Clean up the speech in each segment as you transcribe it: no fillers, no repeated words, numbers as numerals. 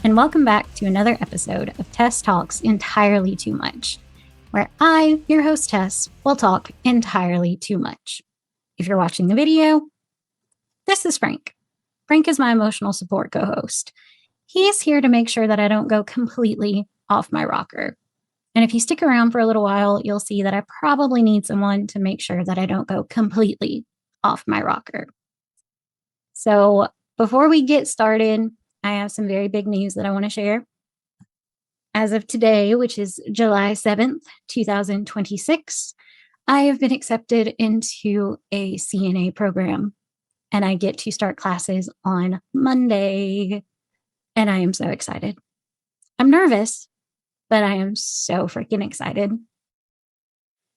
and welcome back to another episode of Tess Talks Entirely Too Much, where I, your host Tess, will talk entirely too much. If you're watching the video, this is Frank. Frank is my emotional support co-host. He's here to make sure that I don't go completely off my rocker. And if you stick around for a little while, you'll see that I probably need someone to make sure that I don't go completely off my rocker. So before we get started, I have some very big news that I want to share. As of today, which is July 7th, 2026, I have been accepted into a CNA program, and I get to start classes on Monday, and I am so excited. I'm nervous, but I am so freaking excited.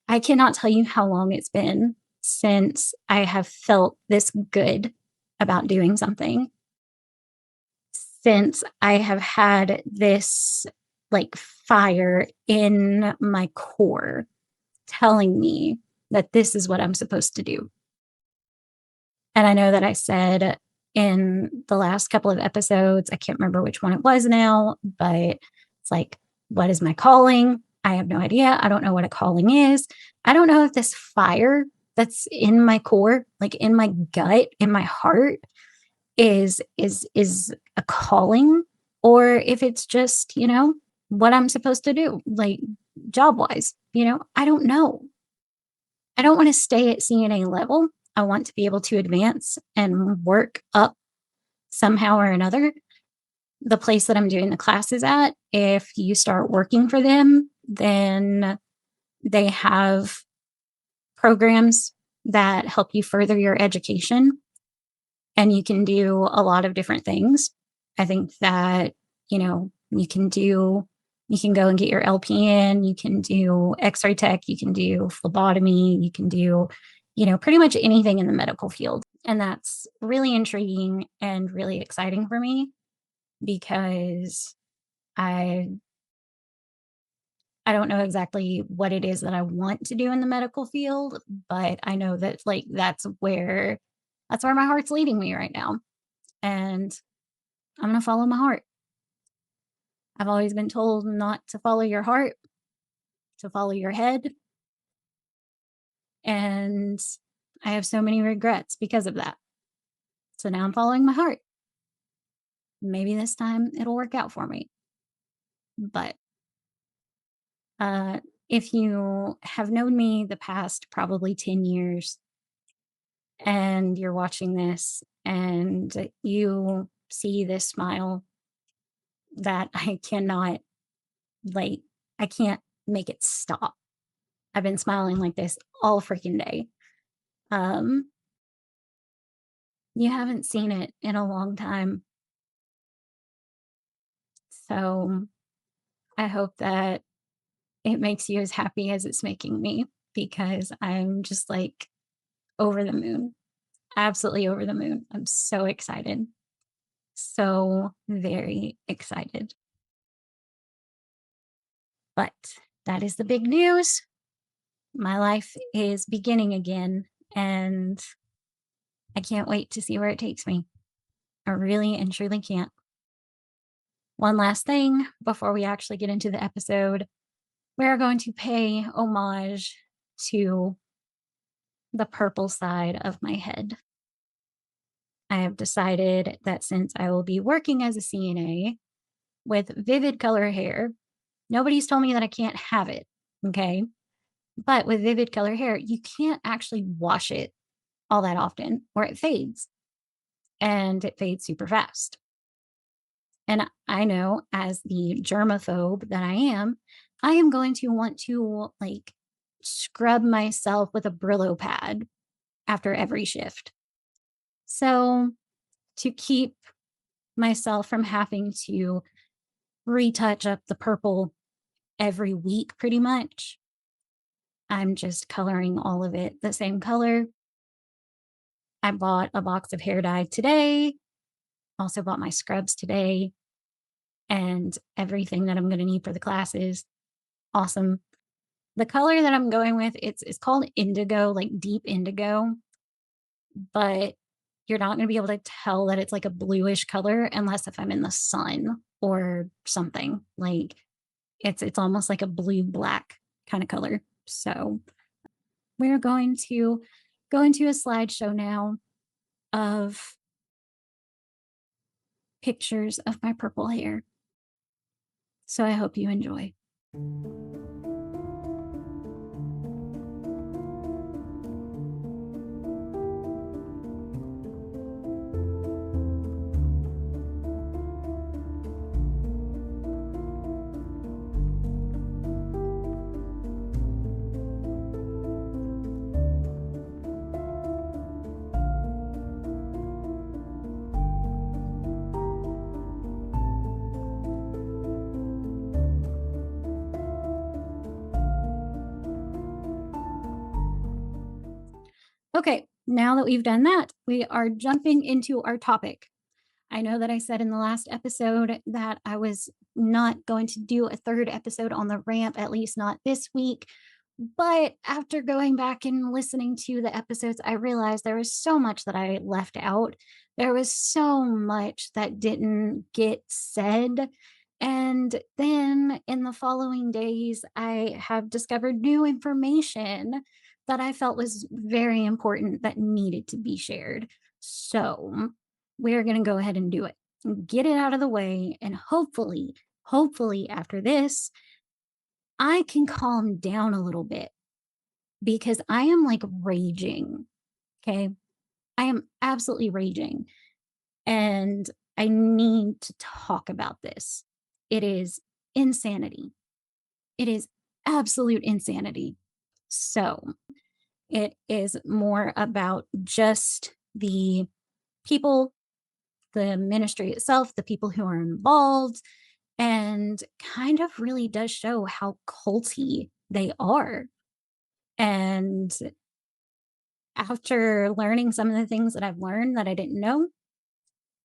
I cannot tell you how long it's been since I have felt this good about doing something. Since I have had this like fire in my core telling me that this is what I'm supposed to do. And I know that I said in the last couple of episodes, I can't remember which one it was now, but it's like, what is my calling? I have no idea. I don't know what a calling is. I don't know if this fire that's in my core, like in my gut, in my heart, is a calling, or if it's just, what I'm supposed to do, like job wise. I don't know. I don't want to stay at CNA level. I want to be able to advance and work up somehow or another. The place that I'm doing the classes at, if you start working for them, then they have programs that help you further your education, and you can do a lot of different things. I think that, you can go and get your LPN, you can do x-ray tech, you can do phlebotomy, you can do, pretty much anything in the medical field. And that's really intriguing and really exciting for me, because I don't know exactly what it is that I want to do in the medical field, but I know that that's where my heart's leading me right now. And I'm going to follow my heart. I've always been told not to follow your heart, to follow your head. And I have so many regrets because of that. So now I'm following my heart. Maybe this time it'll work out for me. But if you have known me the past probably 10 years and you're watching this and you see this smile that I cannot, I can't make it stop. I've been smiling like this all freaking day. You haven't seen it in a long time. So I hope that it makes you as happy as it's making me, because I'm just over the moon, absolutely over the moon. I'm so excited. So very excited. But that is the big news. My life is beginning again, and I can't wait to see where it takes me. I really and truly can't. One last thing before we actually get into the episode. We're going to pay homage to the purple side of my head. I have decided that since I will be working as a CNA with vivid color hair, nobody's told me that I can't have it, okay? But with vivid color hair, you can't actually wash it all that often, or it fades. And it fades super fast. And I know, as the germaphobe that I am going to want to scrub myself with a Brillo pad after every shift. So to keep myself from having to retouch up the purple every week, pretty much, I'm just coloring all of it the same color. I bought a box of hair dye today, also bought my scrubs today, and everything that I'm going to need for the classes. Awesome. The color that I'm going with, it's called indigo, like deep indigo, but you're not going to be able to tell that it's like a bluish color unless if I'm in the sun or something. Like it's almost like a blue black kind of color. So we're going to go into a slideshow now of pictures of my purple hair. So I hope you enjoy. Okay, now that we've done that, we are jumping into our topic. I know that I said in the last episode that I was not going to do a third episode on the ramp, at least not this week. But after going back and listening to the episodes, I realized there was so much that I left out. There was so much that didn't get said. And then in the following days, I have discovered new information that I felt was very important that needed to be shared. So we're going to go ahead and do it, get it out of the way. And hopefully after this, I can calm down a little bit because I am like raging. Okay. I am absolutely raging. And I need to talk about this. It is insanity. It is absolute insanity. So it is more about just the people, the ministry itself, the people who are involved, and kind of really does show how culty they are. And after learning some of the things that I've learned that I didn't know,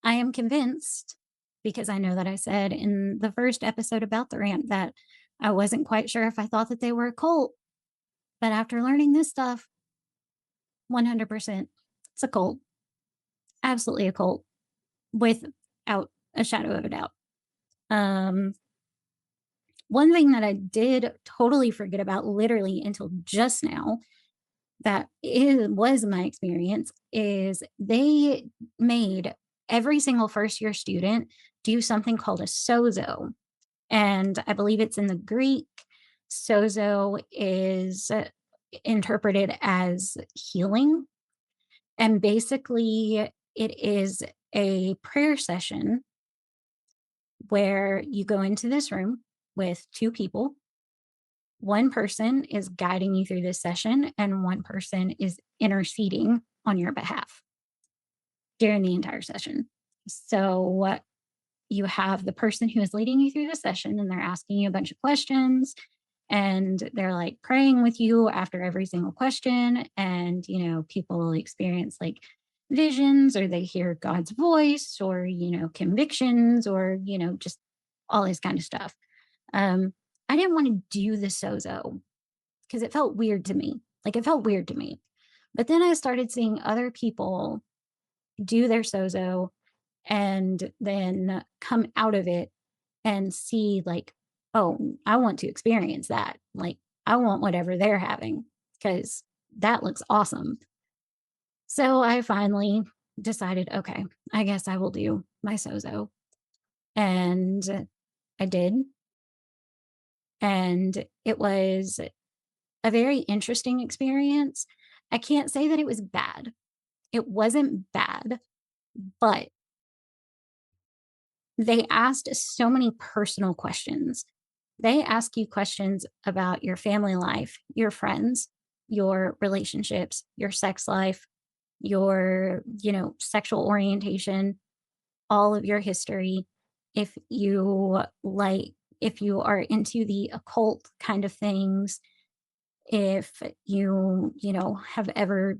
I am convinced, because I know that I said in the first episode about the rant that I wasn't quite sure if I thought that they were a cult. But after learning this stuff, 100%, it's a cult. Absolutely a cult without a shadow of a doubt. Um, One thing that I did totally forget about literally until just now was my experience is they made every single first year student do something called a sozo. And I believe it's in the Greek. Sozo is interpreted as healing. And basically, it is a prayer session where you go into this room with two people. One person is guiding you through this session, and one person is interceding on your behalf during the entire session. So you have the person who is leading you through the session, and they're asking you a bunch of questions, and they're like praying with you after every single question. And, people experience like visions, or they hear God's voice, or, convictions, or, just all this kind of stuff. I didn't want to do the sozo because it felt weird to me. Like it felt weird to me. But then I started seeing other people do their sozo and then come out of it and see like, oh, I want to experience that. Like I want whatever they're having because that looks awesome. So I finally decided, okay, I guess I will do my sozo. And I did. And it was a very interesting experience. I can't say that it was bad. It wasn't bad, but they asked so many personal questions. They ask you questions about your family life, your friends, your relationships, your sex life, your, sexual orientation, all of your history. If you if you are into the occult kind of things, if you have ever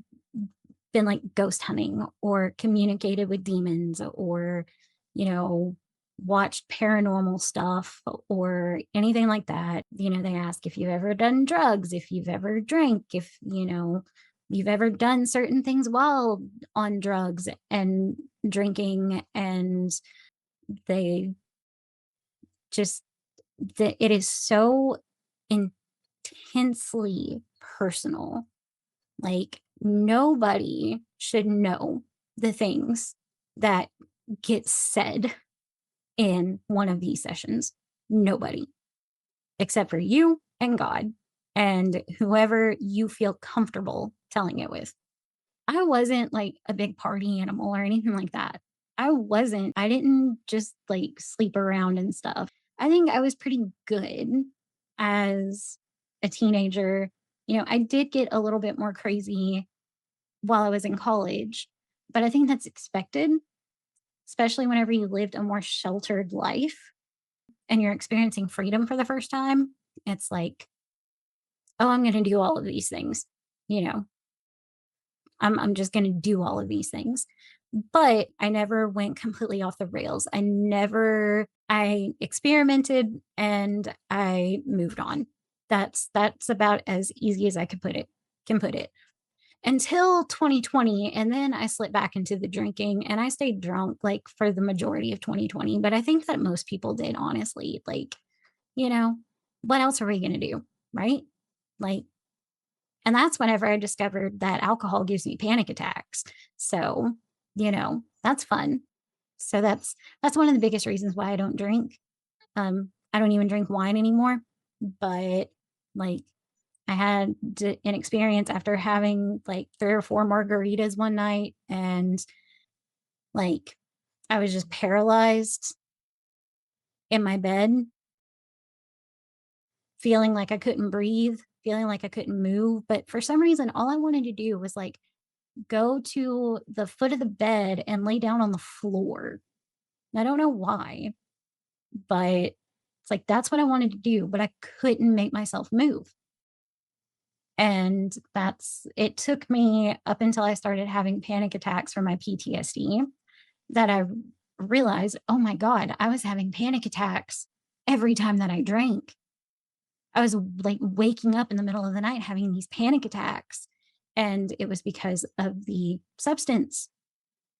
been like ghost hunting or communicated with demons or, you know, watched paranormal stuff or anything like that. They ask if you've ever done drugs, if you've ever drank, if, you've ever done certain things while on drugs and drinking. And they just that it is so intensely personal. Like, nobody should know the things that get said in one of these sessions. Nobody, except for you and God and whoever you feel comfortable telling it with. I wasn't like a big party animal or anything like that. I didn't just like sleep around and stuff. I think I was pretty good as a teenager. I did get a little bit more crazy while I was in college, but I think that's expected, especially whenever you lived a more sheltered life and you're experiencing freedom for the first time. It's like, oh, I'm going to do all of these things. You know, I'm just going to do all of these things. But I never went completely off the rails. I experimented and I moved on. That's about as easy as I can put it. Until 2020, and then I slipped back into the drinking and I stayed drunk like for the majority of 2020, but I think that most people did, honestly. Like, you know, what else are we going to do, right? Like, and that's whenever I discovered that alcohol gives me panic attacks. So, that's fun. So that's one of the biggest reasons why I don't drink. I don't even drink wine anymore, but like I had an experience after having like 3 or 4 margaritas one night, and like I was just paralyzed in my bed, feeling like I couldn't breathe, feeling like I couldn't move. But for some reason, all I wanted to do was like go to the foot of the bed and lay down on the floor. I don't know why, but it's like that's what I wanted to do, but I couldn't make myself move. And it took me up until I started having panic attacks from my PTSD that I realized, oh my God, I was having panic attacks every time that I drank. I was like waking up in the middle of the night having these panic attacks. And it was because of the substance.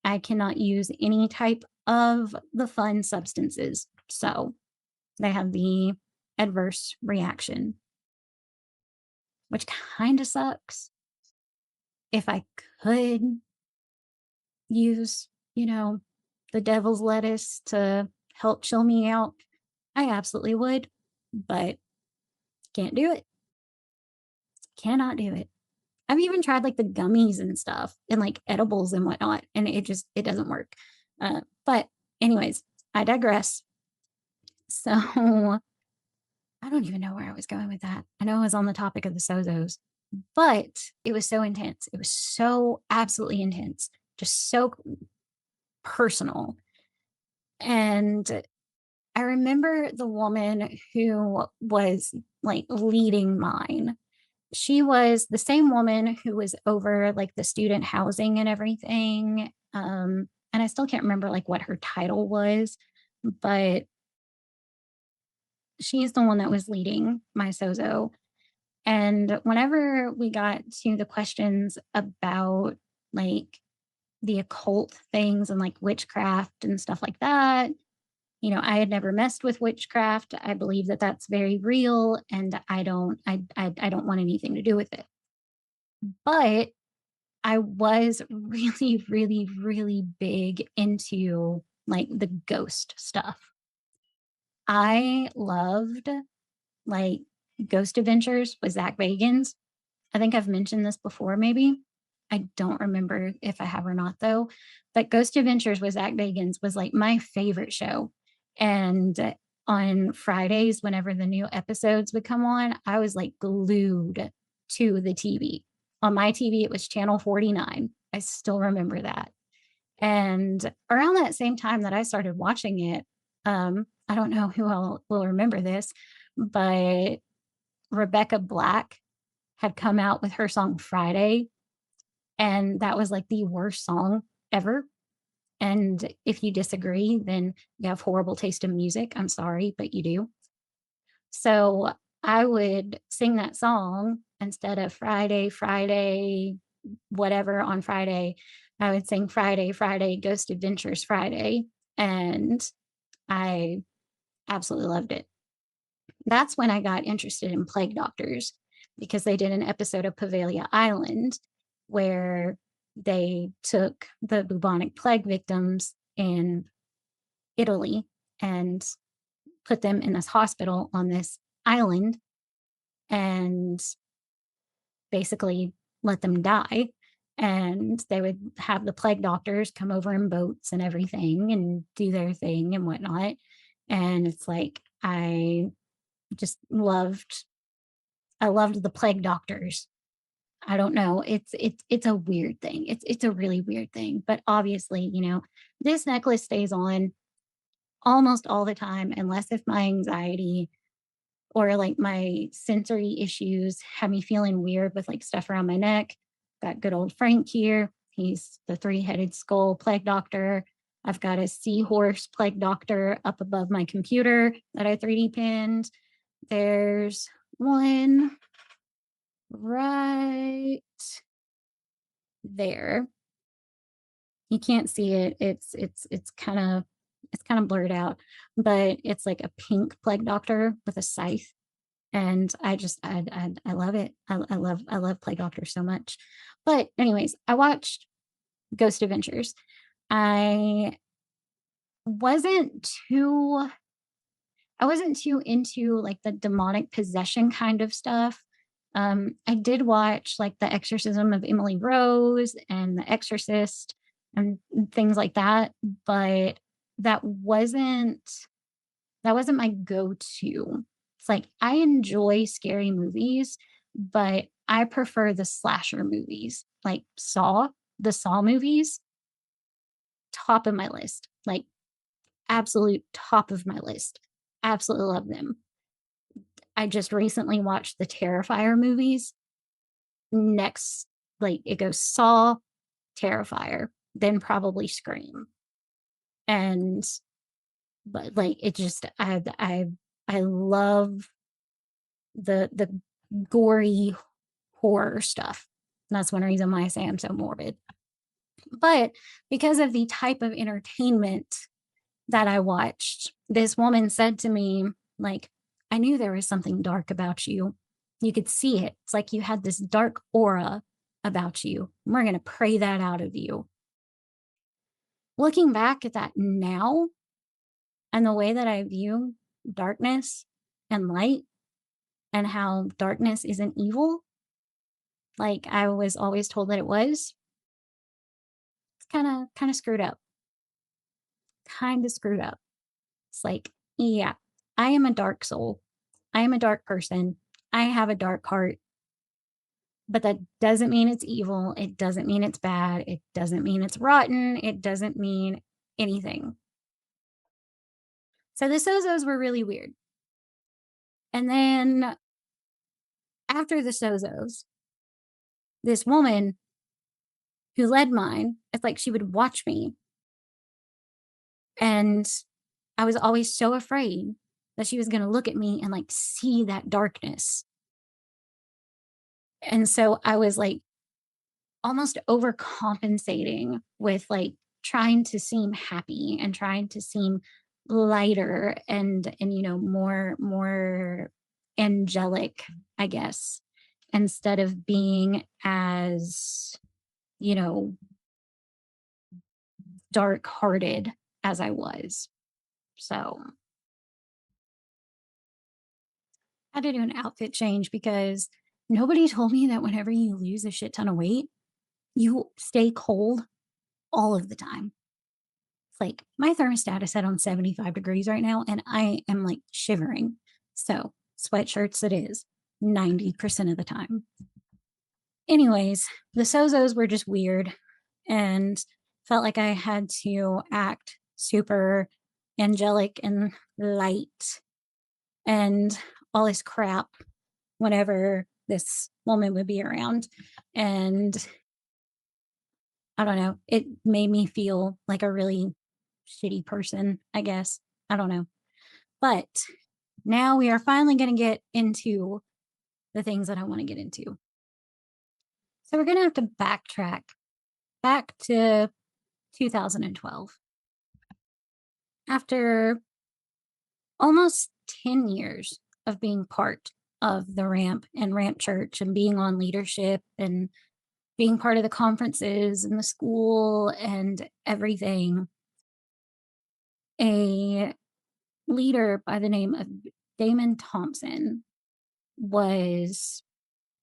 I cannot use any type of the fun substances. So they have the adverse reaction, which kind of sucks. If I could use, the devil's lettuce to help chill me out, I absolutely would, but can't do it. Cannot do it. I've even tried like the gummies and stuff and like edibles and whatnot, and it doesn't work. But anyways, I digress. So I don't even know where I was going with that. I know I was on the topic of the Sozos, but it was so intense. It was so absolutely intense, just so personal. And I remember the woman who was like leading mine. She was the same woman who was over like the student housing and everything. And I still can't remember like what her title was, but she's the one that was leading my Sozo. And whenever we got to the questions about like the occult things and like witchcraft and stuff like that, I had never messed with witchcraft. I believe that that's very real, and I don't want anything to do with it. But I was really, really, really big into like the ghost stuff. I loved like Ghost Adventures with Zach Bagans. I think I've mentioned this before, maybe. I don't remember if I have or not, though. But Ghost Adventures with Zach Bagans was like my favorite show. And on Fridays, whenever the new episodes would come on, I was like glued to the TV. On my TV, it was channel 49. I still remember that. And around that same time that I started watching it, I don't know who all will remember this, but Rebecca Black had come out with her song Friday. And that was like the worst song ever. And if you disagree, then you have horrible taste in music. I'm sorry, but you do. So I would sing that song instead of Friday, Friday, whatever on Friday. I would sing Friday, Friday, Ghost Adventures Friday. And I Absolutely loved it. That's when I got interested in plague doctors because they did an episode of Pavelia Island where they took the bubonic plague victims in Italy and put them in this hospital on this island and basically let them die. And they would have the plague doctors come over in boats and everything and do their thing and whatnot. And it's like, just loved, I loved the plague doctors. I don't know. It's a weird thing. It's a really weird thing. But obviously, this necklace stays on almost all the time, unless if my anxiety or like my sensory issues have me feeling weird with like stuff around my neck. Got good old Frank here. He's the three-headed skull plague doctor. I've got a seahorse plague doctor up above my computer that I 3D pinned. There's one right there. You can't see it. It's kind of blurred out, but it's like a pink plague doctor with a scythe. And I love it. I love Plague Doctor so much. But anyways, I watched Ghost Adventures. I wasn't too I wasn't too into like the demonic possession kind of stuff. I did watch like The Exorcism of Emily Rose and The Exorcist and things like that, but that wasn't that wasn't my go-to. It's like I enjoy scary movies, but I prefer the slasher movies, like Saw, the Saw movies, top of my list. Like absolute top of my list. Absolutely love them. I just recently watched the Terrifier movies. Next, like it goes Saw, Terrifier, then probably Scream. And but like it just I love the gory horror stuff. That's one reason why I say I'm so morbid. But because of the type of entertainment that I watched, this woman said to me, like, I knew there was something dark about you. You could see it. It's like you had this dark aura about you. We're going to pray that out of you. Looking back at that now and the way that I view darkness and light and how darkness isn't evil, like I was always told that it was, it's kind of screwed up. Kind of screwed up. It's like, yeah, I am a dark soul. I am a dark person. I have a dark heart, but that doesn't mean it's evil. It doesn't mean it's bad. It doesn't mean it's rotten. It doesn't mean anything. So the Sozos were really weird. And then after the Sozos, this woman who led mine, it's like she would watch me. And I was always so afraid that she was going to look at me and like see that darkness. And so I was like almost overcompensating with like trying to seem happy and trying to seem lighter and more angelic, I guess, instead of being as you know dark hearted as I was. So I had to do an outfit change because nobody told me that whenever you lose a shit ton of weight, you stay cold all of the time. It's like my thermostat is set on 75 degrees right now, and I am like shivering. So, sweatshirts it is 90% of the time. Anyways, the Sozos were just weird and felt like I had to act super angelic and light and all this crap whenever this woman would be around. And I don't know, it made me feel like a really shitty person, I guess. I don't know. But now we are finally going to get into the things that I want to get into. So we're going to have to backtrack back to 2012. After almost 10 years of being part of the ramp and ramp church and being on leadership and being part of the conferences and the school and everything, a leader by the name of Damon Thompson was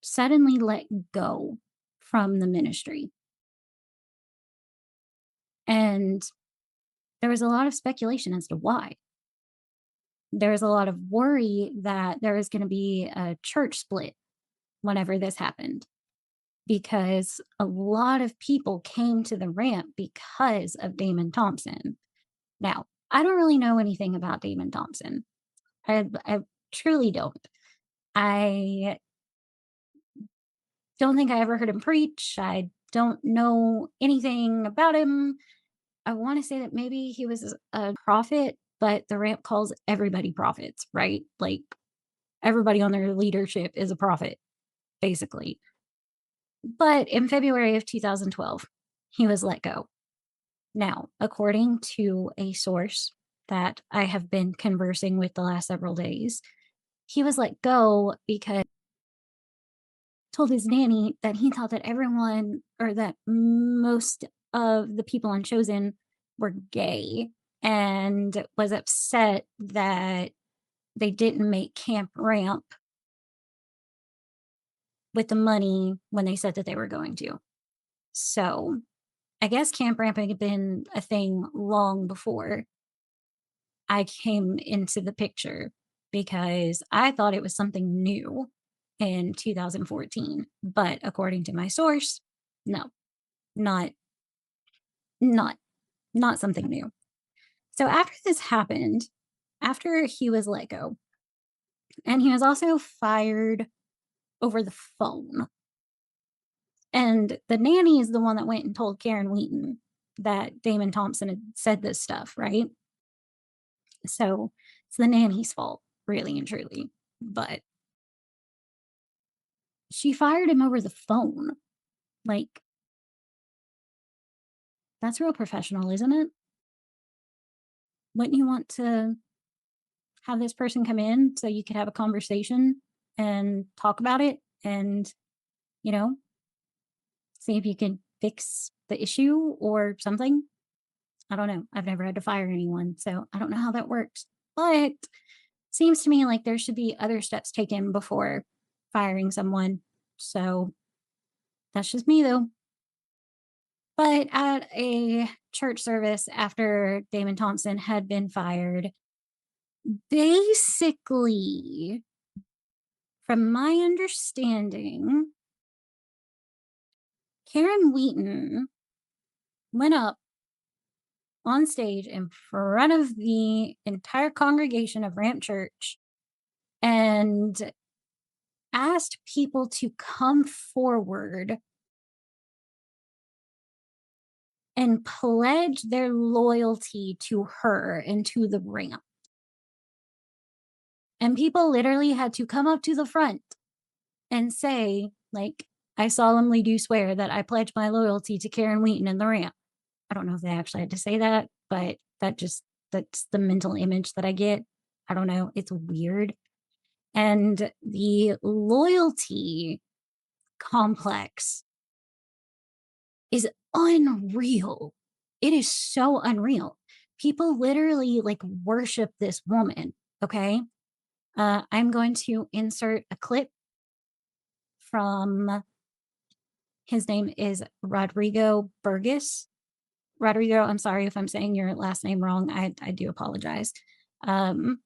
suddenly let go from the ministry. And there was a lot of speculation as to why. There was a lot of worry that there was going to be a church split whenever this happened, because a lot of people came to the ramp because of Damon Thompson. Now, I don't really know anything about Damon Thompson. I truly don't. I don't think I ever heard him preach. I don't know anything about him. I want to say that maybe he was a prophet, but the ramp calls everybody prophets, right? Like everybody on their leadership is a prophet, basically. But in February of 2012, he was let go. Now, according to a source that I have been conversing with the last several days, he was let go because told his nanny that he thought that everyone or that most of the people on Chosen were gay and was upset that they didn't make Camp Ramp with the money when they said that they were going to. So I guess Camp Ramp had been a thing long before I came into the picture, because I thought it was something new in 2014. But according to my source, no, not not not something new. So after this happened, after he was let go, and he was also fired over the phone. And the nanny is the one that went and told Karen Wheaton that Damon Thompson had said this stuff, right? So it's the nanny's fault, really and truly. But she fired him over the phone. Like, that's real professional, isn't it? Wouldn't you want to have this person come in so you could have a conversation and talk about it and, you know, see if you can fix the issue or something? I don't know. I've never had to fire anyone, so I don't know how that works. But seems to me like there should be other steps taken before firing someone. So that's just me, though. But at a church service after Damon Thompson had been fired, basically, from my understanding, Karen Wheaton went up on stage in front of the entire congregation of Ramp Church and asked people to come forward and pledge their loyalty to her and to the ramp. And people literally had to come up to the front and say, like, I solemnly do swear that I pledge my loyalty to Karen Wheaton and the ramp. I don't know if they actually had to say that, but that's the mental image that I get. I don't know. It's weird. And the loyalty complex is unreal. It is so unreal. People literally like worship this woman. Okay. I'm going to insert a clip from, his name is Rodrigo Burgess. Rodrigo, I'm sorry if I'm saying your last name wrong. I do apologize. Um,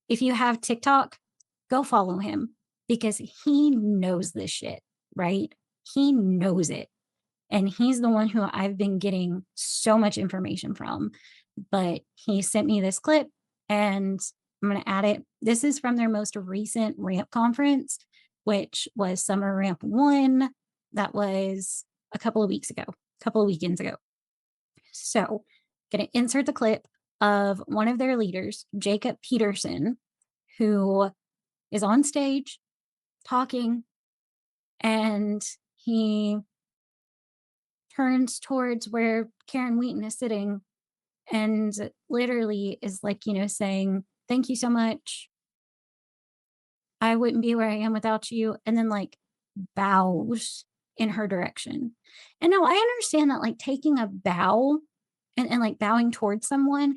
if you have TikTok, go follow him because he knows this shit, right? He knows it. And he's the one who I've been getting so much information from. But he sent me this clip and I'm going to add it. This is from their most recent ramp conference, which was Summer Ramp 1. That was a couple of weeks ago, a couple of weekends ago. So, going to insert the clip of one of their leaders, Jacob Peterson, who is on stage talking, and he turns towards where Karen Wheaton is sitting and literally is like, saying, thank you so much. I wouldn't be where I am without you. And then like bows in her direction. And now I understand that like taking a bow and like bowing towards someone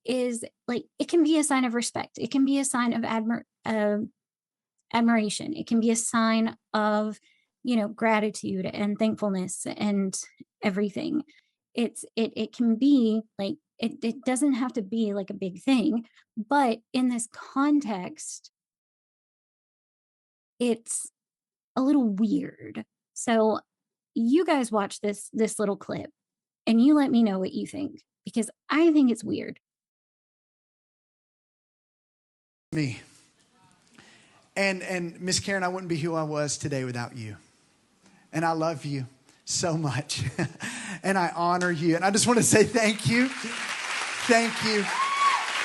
is like, it can be a sign of respect. It can be a sign of admiration. It can be a sign of, gratitude and thankfulness and everything. It can be like it doesn't have to be like a big thing, but in this context, it's a little weird. So you guys watch this little clip and you let me know what you think because I think it's weird. Me. And Miss Karen, I wouldn't be who I was today without you. And I love you so much. And I honor you. And I just want to say thank you. Thank you.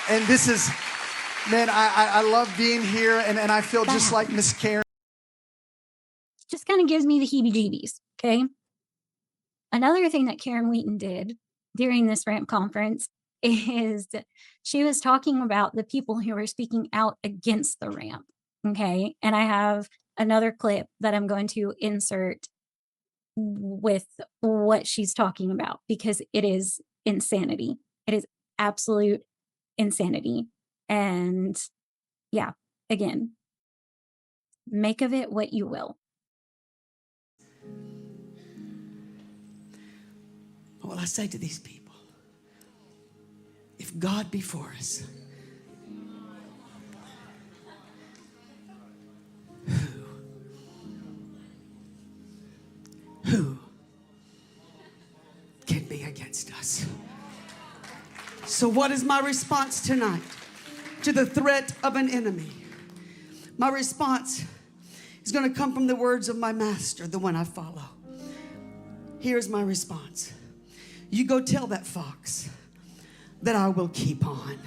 And this is, man, I love being here. And I feel just like Miss Karen. Just kind of gives me the heebie-jeebies, okay? Another thing that Karen Wheaton did during this ramp conference is she was talking about the people who were speaking out against the ramp, okay? And I have another clip that I'm going to insert with what she's talking about because it is insanity. It is absolute insanity. And yeah, again, make of it what you will. What will I say to these people? If God be for us, who can be against us? So what is my response tonight to the threat of an enemy? My response is going to come from the words of my master, the one I follow. Here's my response. You go tell that fox that I will keep on.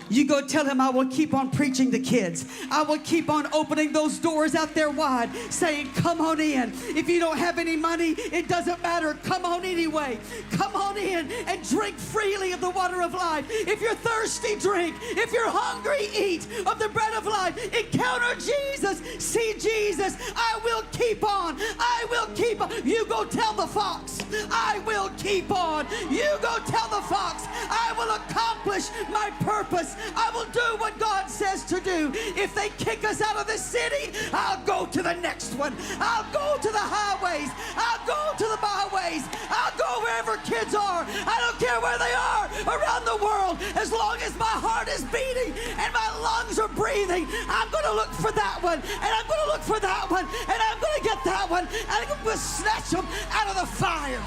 You go tell him I will keep on preaching to kids. I will keep on opening those doors out there wide, saying, come on in. If you don't have any money, it doesn't matter. Come on anyway. Come on in and drink freely of the water of life. If you're thirsty, drink. If you're hungry, eat of the bread of life. Encounter Jesus. See Jesus. I will keep on. I will keep on. You go tell the fox, I will keep on. You go tell the fox, I will accomplish my purpose. I will do what God says to do. If they kick us out of the city, I'll go to the next one. I'll go to the highways. I'll go to the byways. I'll go wherever kids are. I don't care where they are around the world. As long as my heart is beating and my lungs are breathing, I'm going to look for that one. And I'm going to look for that one. And I'm going to get that one. And I'm going to snatch them out of the fire.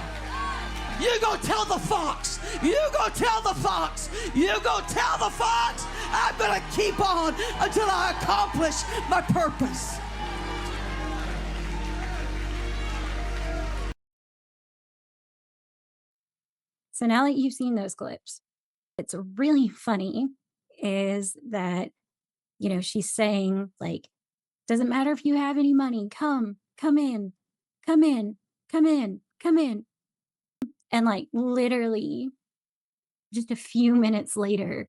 You go tell the fox. You go tell the fox. You go tell the fox. I'm going to keep on until I accomplish my purpose. So now that you've seen those clips, it's really funny is that, she's saying like, doesn't matter if you have any money, come in, come in, come in, come in. And like literally just a few minutes later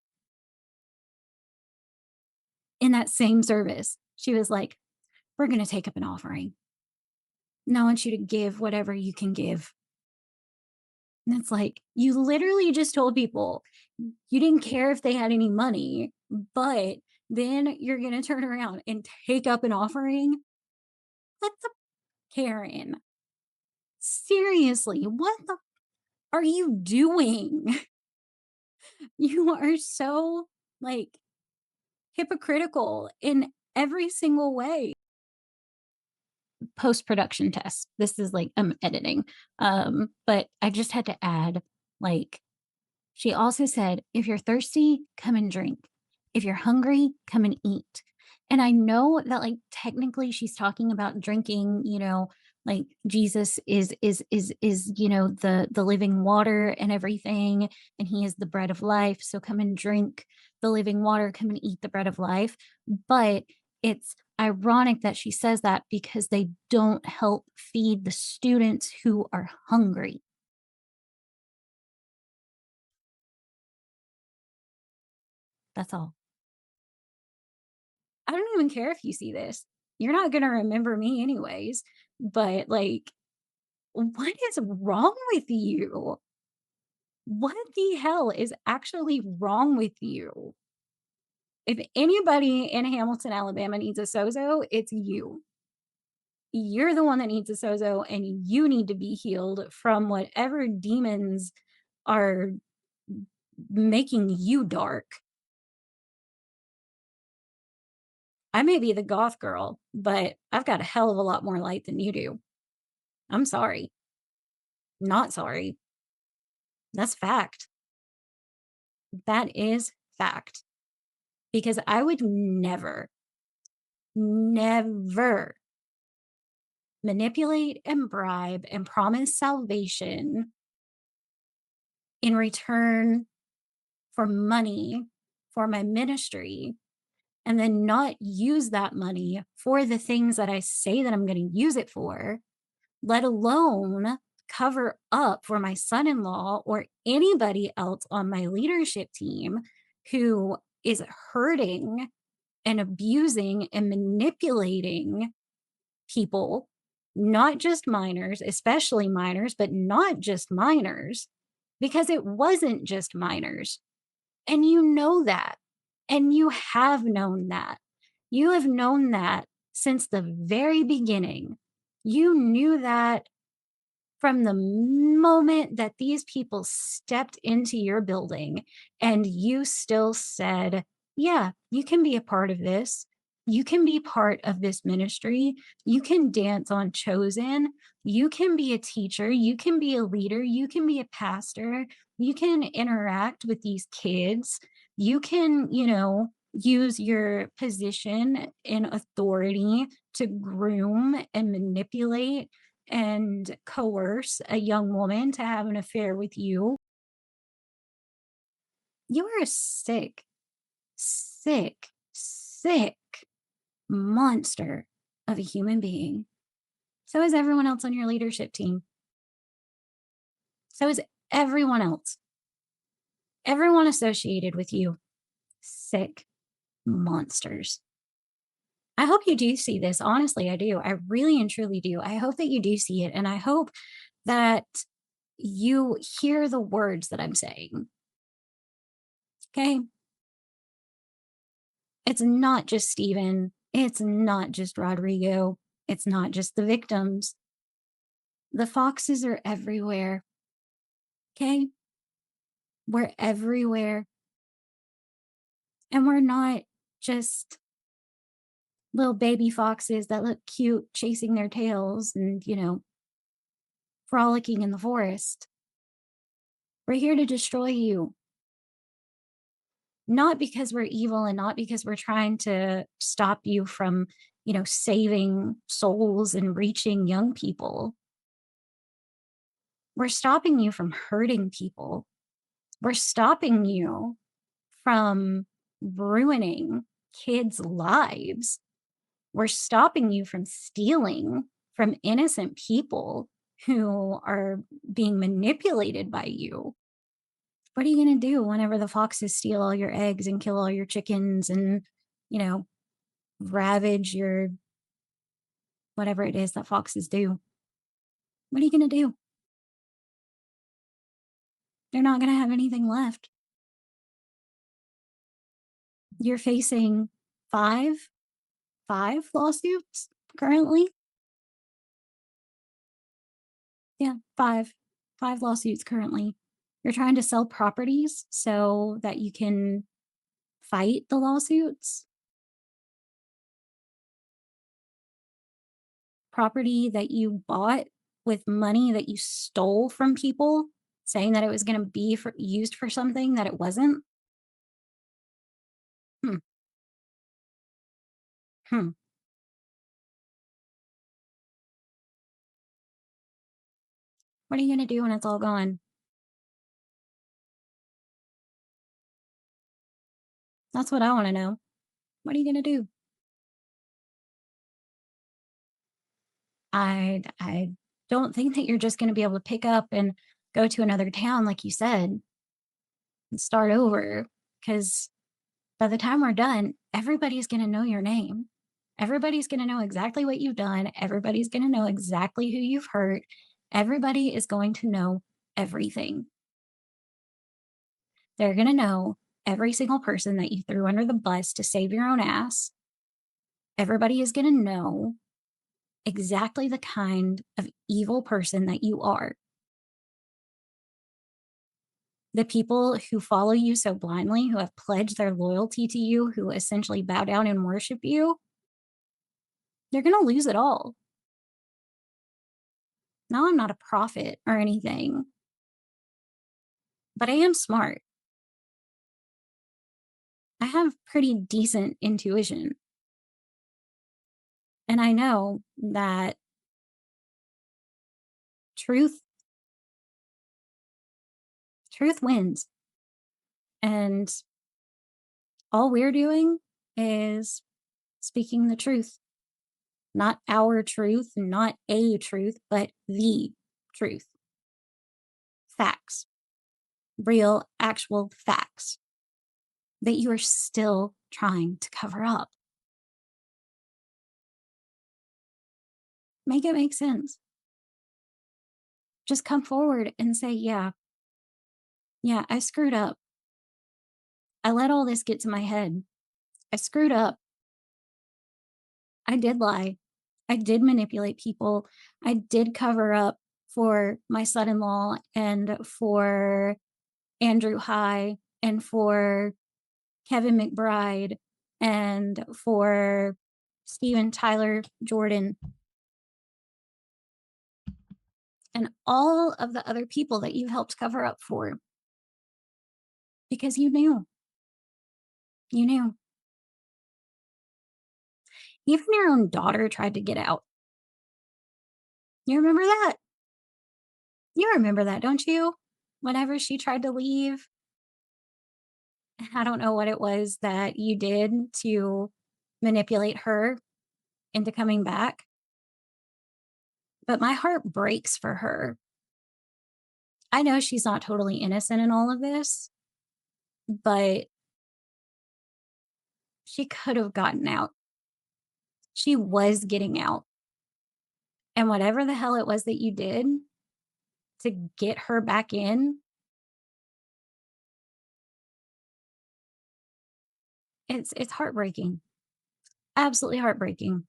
in that same service, she was like, we're going to take up an offering. And I want you to give whatever you can give. And it's like, you literally just told people you didn't care if they had any money, but then you're going to turn around and take up an offering. What the Karen? Seriously, what the are you doing? You are so like hypocritical in every single way. Post-production test. This is like I'm editing. But I just had to add, like, she also said, if you're thirsty, come and drink. If you're hungry, come and eat. And I know that like technically she's talking about drinking, like Jesus is the living water and everything, and he is the bread of life. So come and drink the living water, come and eat the bread of life. But it's ironic that she says that because they don't help feed the students who are hungry. That's all. I don't even care if you see this. You're not going to remember me anyways. But like, what is wrong with you? What the hell is actually wrong with you? If anybody in Hamilton, Alabama needs a sozo, it's you. You're the one that needs a sozo, and you need to be healed from whatever demons are making you dark. I may be the goth girl, but I've got a hell of a lot more light than you do. I'm sorry. Not sorry. That's fact. That is fact. Because I would never, never manipulate and bribe and promise salvation in return for money for my ministry and then not use that money for the things that I say that I'm going to use it for, let alone cover up for my son in law or anybody else on my leadership team who is hurting and abusing and manipulating people, not just minors, especially minors, but not just minors, because it wasn't just minors. And you know that. And you have known that. You have known that since the very beginning. You knew that from the moment that these people stepped into your building, and you still said, yeah, you can be a part of this. You can be part of this ministry. You can dance on Chosen. You can be a teacher. You can be a leader. You can be a pastor. You can interact with these kids. You can, use your position in authority to groom and manipulate and coerce a young woman to have an affair with you. You are a sick, sick, sick monster of a human being. So is everyone else on your leadership team. So is everyone else. Everyone associated with you. Sick monsters. I hope you do see this. Honestly, I do. I really and truly do. I hope that you do see it. And I hope that you hear the words that I'm saying. Okay. It's not just Steven. It's not just Rodrigo. It's not just the victims. The foxes are everywhere. Okay. We're everywhere. And we're not just little baby foxes that look cute chasing their tails and, frolicking in the forest. We're here to destroy you. Not because we're evil and not because we're trying to stop you from, saving souls and reaching young people. We're stopping you from hurting people. We're stopping you from ruining kids' lives. We're stopping you from stealing from innocent people who are being manipulated by you. What are you going to do whenever the foxes steal all your eggs and kill all your chickens and, ravage your whatever it is that foxes do? What are you going to do? They're not going to have anything left. You're facing five lawsuits currently. Yeah, five lawsuits currently. You're trying to sell properties so that you can fight the lawsuits. Property that you bought with money that you stole from people, saying that it was going to be used for something that it wasn't. Hmm. Hmm. What are you going to do when it's all gone? That's what I want to know. What are you going to do? I don't think that you're just going to be able to pick up and go to another town like you said and start over, because by the time we're done, everybody's going to know your name. Everybody's going to know exactly what you've done. Everybody's going to know exactly who you've hurt. Everybody is going to know everything. They're going to know every single person that you threw under the bus to save your own ass. Everybody is going to know exactly the kind of evil person that you are. The people who follow you so blindly, who have pledged their loyalty to you, who essentially bow down and worship you, they're going to lose it all. Now, I'm not a prophet or anything, but I am smart. I have pretty decent intuition. And I know that truth truth wins. And all we're doing is speaking the truth. Not our truth, not a truth, but the truth. Facts. Real, actual facts that you are still trying to cover up. Make it make sense. Just come forward and say, yeah, I screwed up. I let all this get to my head. I screwed up. I did lie. I did manipulate people. I did cover up for my son in law and for Andrew High and for Kevin McBride and for Steven Tyler Jordan and all of the other people that you helped cover up for because you knew. You knew. Even your own daughter tried to get out. You remember that? You remember that, don't you? Whenever she tried to leave, I don't know what it was that you did to manipulate her into coming back, but my heart breaks for her. I know she's not totally innocent in all of this, but she could have gotten out. She was getting out. And whatever the hell it was that you did to get her back in, it's heartbreaking. Absolutely heartbreaking.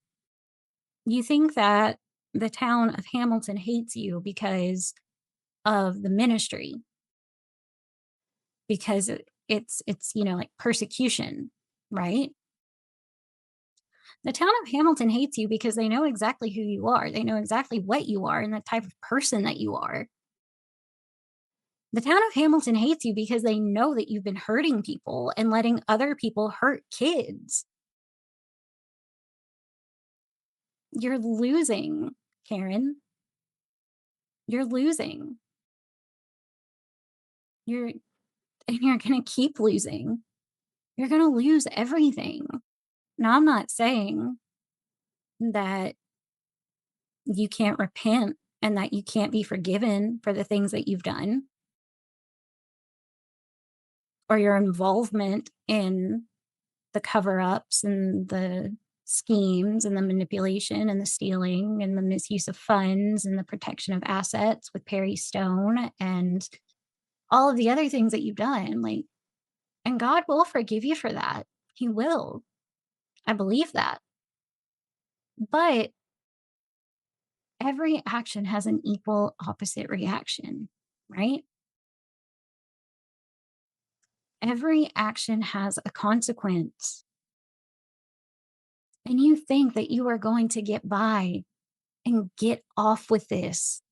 You think that the town of Hamilton hates you because of the ministry, because it's like persecution, right? The town of Hamilton hates you because they know exactly who you are. They know exactly what you are and the type of person that you are. The town of Hamilton hates you because they know that you've been hurting people and letting other people hurt kids. You're losing, Karen. You're losing. You're going to keep losing. You're going to lose everything. Now, I'm not saying that you can't repent and that you can't be forgiven for the things that you've done or your involvement in the cover ups and the schemes and the manipulation and the stealing and the misuse of funds and the protection of assets with Perry Stone and all of the other things that you've done. And God will forgive you for that. He will. I believe that. But every action has an equal opposite reaction, right? Every action has a consequence. And you think that you are going to get by and get off with this.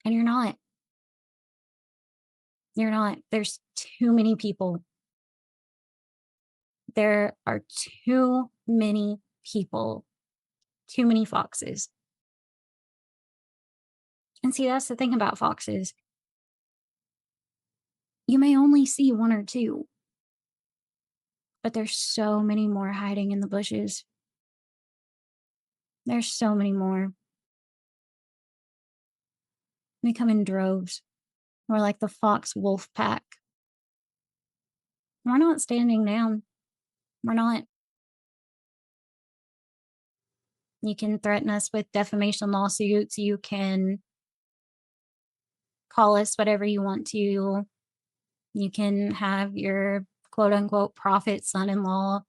And you're not. You're not. There's too many people. There are too many people, too many foxes. And see, that's the thing about foxes. You may only see one or two, but there's so many more hiding in the bushes. There's so many more. They come in droves. We're like the fox wolf pack. We're not standing down. We're not. You can threaten us with defamation lawsuits. You can call us whatever you want to. You can have your quote unquote prophet son in law,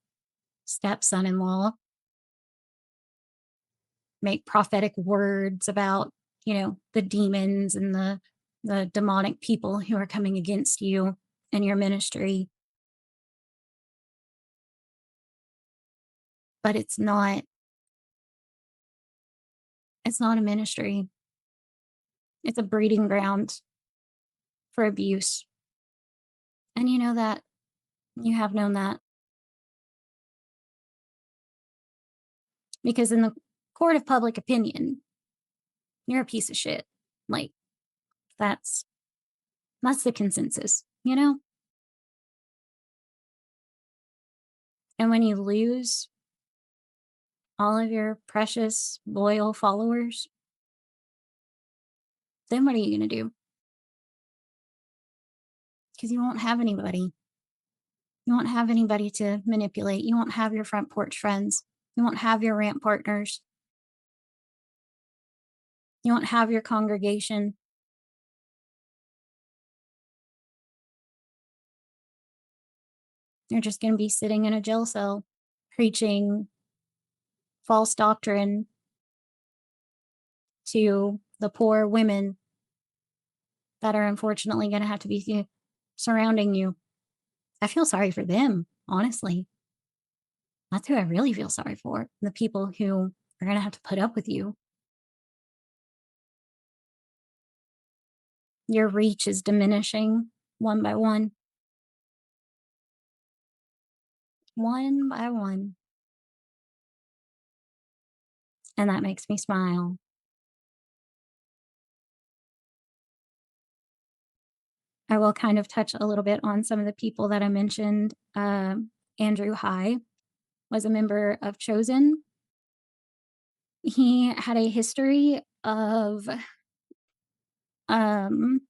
stepson in law make prophetic words about, the demons and the demonic people who are coming against you and your ministry. But it's not a ministry. It's a breeding ground for abuse. And you know that. You have known that. Because in the court of public opinion, you're a piece of shit. Like, that's that's the consensus. And when you lose all of your precious, loyal followers, then what are you going to do? Because you won't have anybody. You won't have anybody to manipulate. You won't have your front porch friends. You won't have your rant partners. You won't have your congregation. You're just going to be sitting in a jail cell preaching false doctrine to the poor women that are unfortunately going to have to be surrounding you. I feel sorry for them, honestly. That's who I really feel sorry for. The people who are going to have to put up with you. Your reach is diminishing one by one by one. And that makes me smile. I will kind of touch a little bit on some of the people that I mentioned. Andrew High was a member of Chosen. He had a history of um,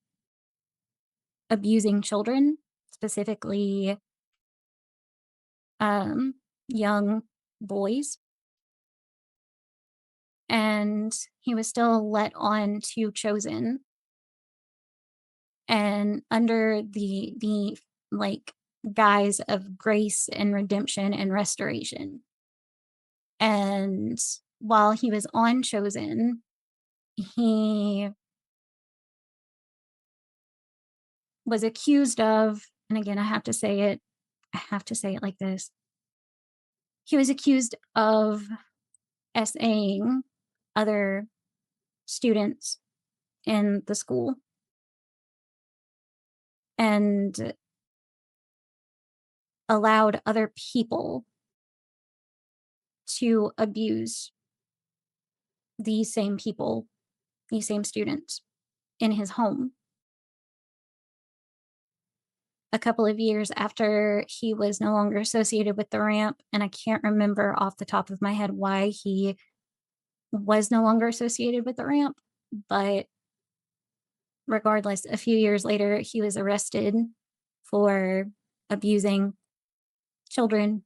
abusing children, specifically um, young boys. And he was still let on to Chosen. And under the like guise of grace and redemption and restoration. And while he was on Chosen, he was accused of, and again, I have to say it like this. He was accused of SAing other students in the school and allowed other people to abuse these same people, these same students in his home. A couple of years after he was no longer associated with the ramp, and I can't remember off the top of my head why he was no longer associated with the ramp, but regardless, a few years later, he was arrested for abusing children,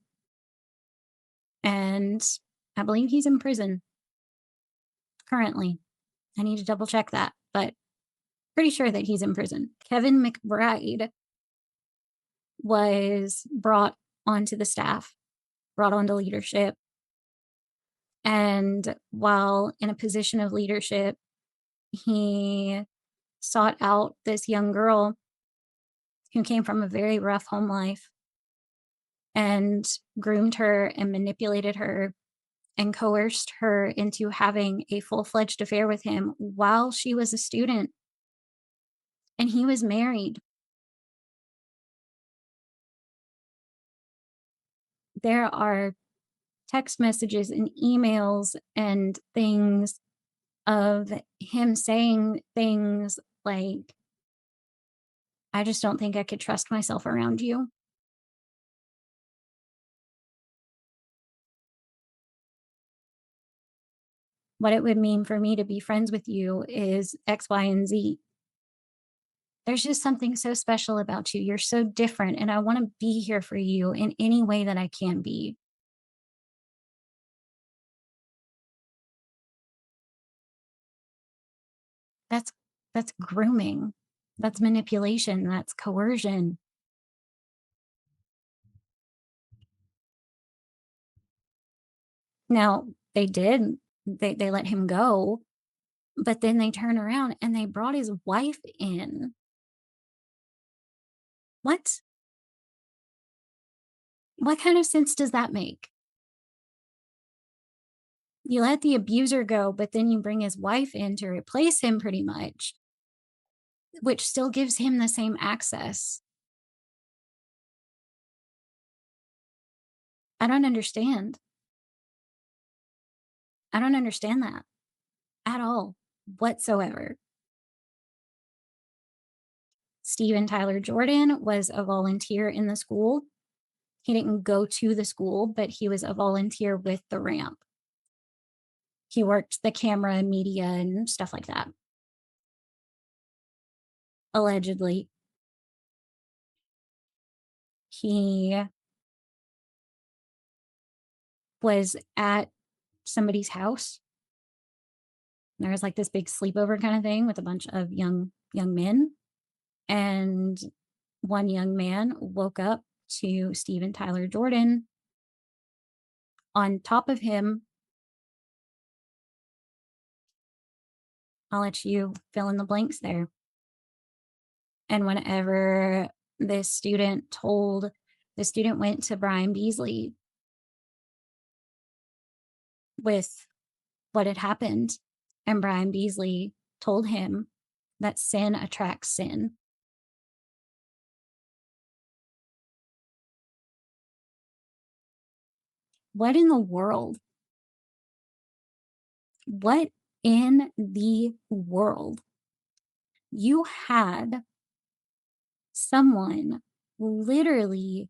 and I believe he's in prison currently. I need to double check that, but pretty sure that he's in prison. Kevin McBride was brought onto the staff, brought onto leadership. And while in a position of leadership, he sought out this young girl who came from a very rough home life and groomed her and manipulated her and coerced her into having a full-fledged affair with him while she was a student. And he was married. There are text messages and emails and things of him saying things like, I just don't think I could trust myself around you. What it would mean for me to be friends with you is X, Y, and Z. There's just something so special about you. You're so different, and I want to be here for you in any way that I can be. That's that's grooming. That's manipulation. That's coercion. Now, they let him go, but then they turn around and they brought his wife in. What? What kind of sense does that make? You let the abuser go, but then you bring his wife in to replace him pretty much, which still gives him the same access. I don't understand. I don't understand that at all whatsoever. Steven Tyler Jordan was a volunteer in the school. He didn't go to the school, but he was a volunteer with the ramp. He worked the camera, media, and stuff like that. Allegedly, he was at somebody's house. There was like this big sleepover kind of thing with a bunch of young men, and one young man woke up to Steven Tyler Jordan on top of him. I'll let you fill in the blanks there. And whenever this student told the student went to Brian Beasley with what had happened, and Brian Beasley told him that sin attracts sin. What in the world? What in the world? You had someone literally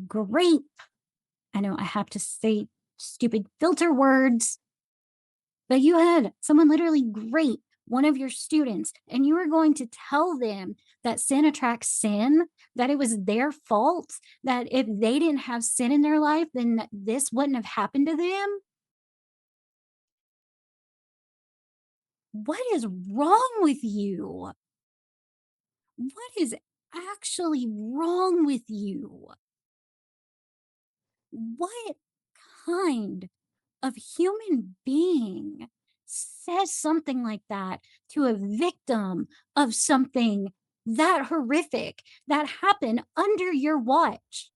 grape. I know I have to say stupid filter words, but you had someone literally grape one of your students, and you were going to tell them that sin attracts sin, that it was their fault, that if they didn't have sin in their life, then this wouldn't have happened to them. What is wrong with you? What is actually wrong with you? What kind of human being says something like that to a victim of something that horrific that happened under your watch,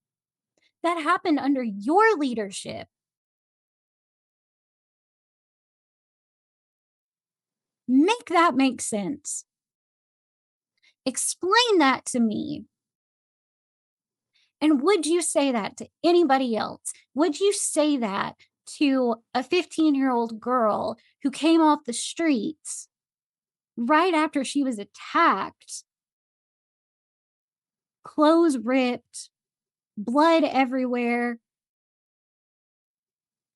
that happened under your leadership? Make that make sense. Explain that to me. And would you say that to anybody else? Would you say that to a 15-year-old girl who came off the streets right after she was attacked, clothes ripped, blood everywhere,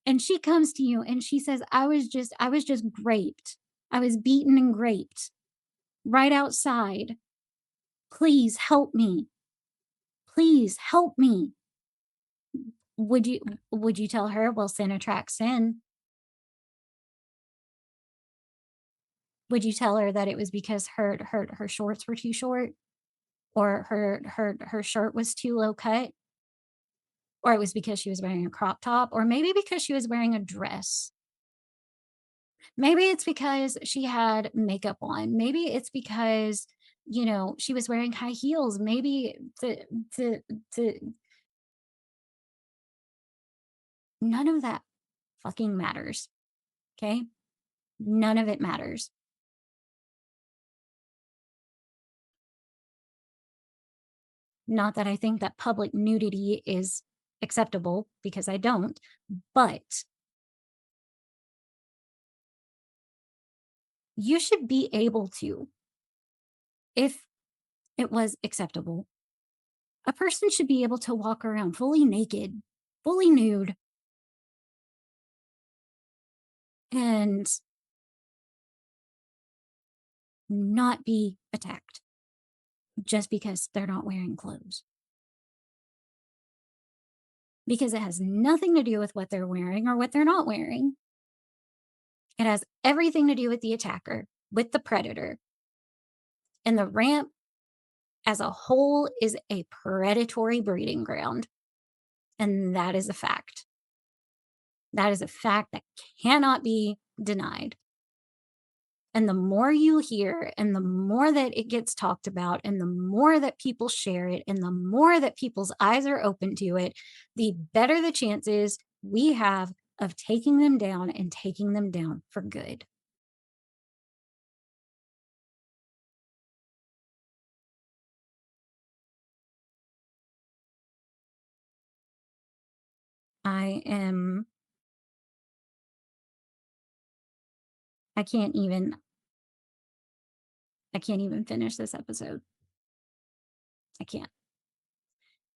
and she comes to you and she says, I was just raped. I was beaten and raped right outside. Please help me. Please help me. Would you would you tell her, well, sin attracts sin? Would you tell her that it was because her shorts were too short, or her shirt was too low cut, or it was because she was wearing a crop top, or maybe because she was wearing a dress? Maybe it's because she had makeup on. Maybe it's because, she was wearing high heels. Maybe the none of that fucking matters. Okay? None of it matters. Not that I think that public nudity is acceptable, because I don't, but you should be able to, if it was acceptable, a person should be able to walk around fully naked, fully nude, and not be attacked just because they're not wearing clothes. Because it has nothing to do with what they're wearing or what they're not wearing. It has everything to do with the attacker, with the predator. And the ramp as a whole is a predatory breeding ground. And that is a fact. That is a fact that cannot be denied. And the more you hear, and the more that it gets talked about, and the more that people share it, and the more that people's eyes are open to it, the better the chances we have of taking them down and taking them down for good. I am, I can't even, I can't even finish this episode. I can't.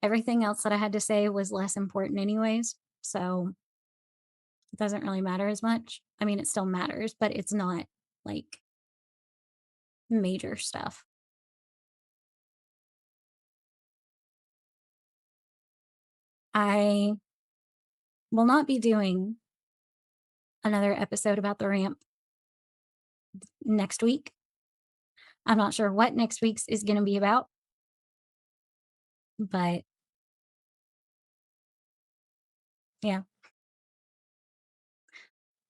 Everything else that I had to say was less important, anyways. So it doesn't really matter as much. I mean, it still matters, but it's not like major stuff. I will not be doing another episode about the ramp next week. I'm not sure what next week's is going to be about, but yeah,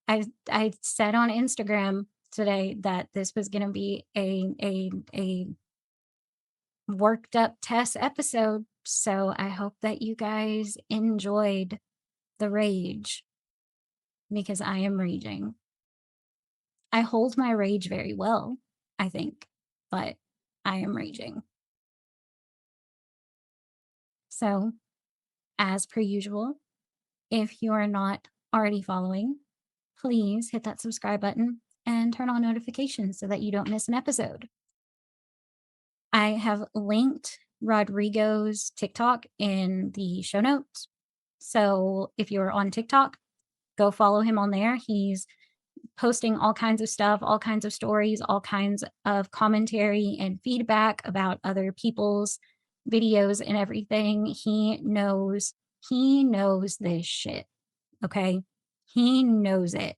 I said on Instagram today that this was going to be a worked up Tess episode. So I hope that you guys enjoyed the rage because I am raging. I hold my rage very well, I think, but I am raging. So, as per usual, if you are not already following, please hit that subscribe button and turn on notifications so that you don't miss an episode. I have linked Rodrigo's TikTok in the show notes. So if you're on TikTok, go follow him on there. He's posting all kinds of stuff, all kinds of stories, all kinds of commentary and feedback about other people's videos and everything. He knows this shit. Okay. He knows it.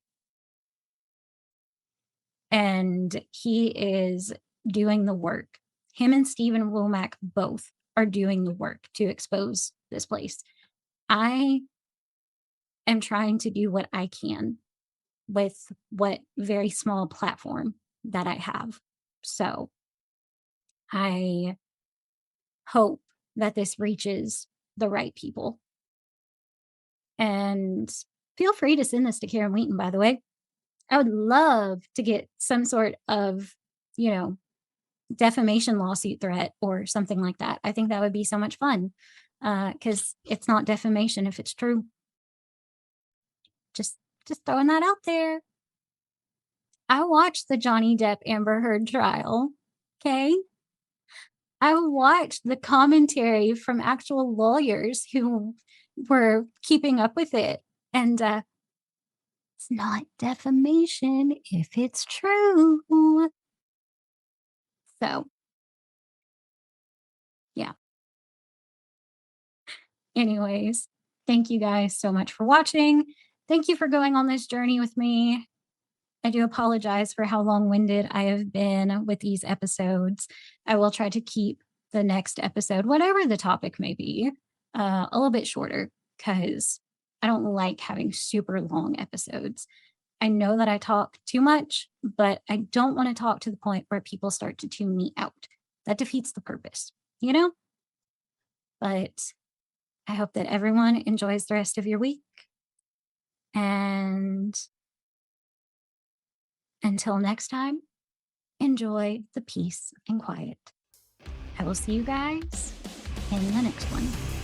And he is doing the work. Him and Stephen Womack both are doing the work to expose this place. I am trying to do what I can with what very small platform that I have. So I hope that this reaches the right people. And feel free to send this to Karen Wheaton, by the way. I would love to get some sort of, defamation lawsuit threat or something like that. I think that would be so much fun because it's not defamation if it's true. Just throwing that out there. I watched the Johnny Depp Amber Heard trial. Okay. I watched the commentary from actual lawyers who were keeping up with it. And it's not defamation if it's true. So, yeah. Anyways, thank you guys so much for watching. Thank you for going on this journey with me. I do apologize for how long winded I have been with these episodes. I will try to keep the next episode, whatever the topic may be, a little bit shorter because I don't like having super long episodes. I know that I talk too much, but I don't want to talk to the point where people start to tune me out. That defeats the purpose, But I hope that everyone enjoys the rest of your week. And until next time, enjoy the peace and quiet. I will see you guys in the next one.